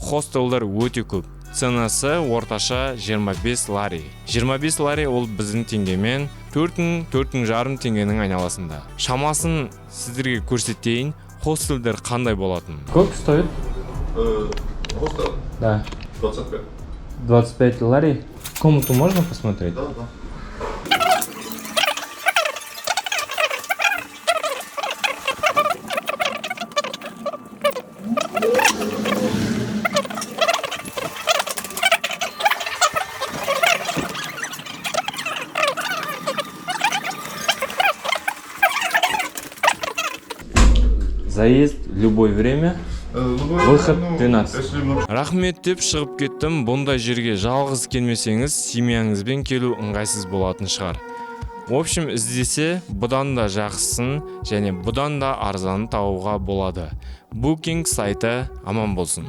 хостелдар өте көп. Ценасы орташа 25 лари. 25 лари ол біздің теңгемен 4,5 теңгенің айналасында. Шамасын сіздерге көрсетейін, хостелдер қандай болатын. Сколько стоит? Хостел? Да. 25. 25 лари. Комнату можно посмотреть? Да. Заезд любое время. Выход 12. Если много... Рахмет деп шығып кеттім. Бұндай жерге жалғыз келмесеңіз, семьяңызбен келу ыңғайсыз болатын шығар. В общем, іздесе бұдан да жақсысын және бұдан да арзанын табуға болады. Booking сайты аман болсын.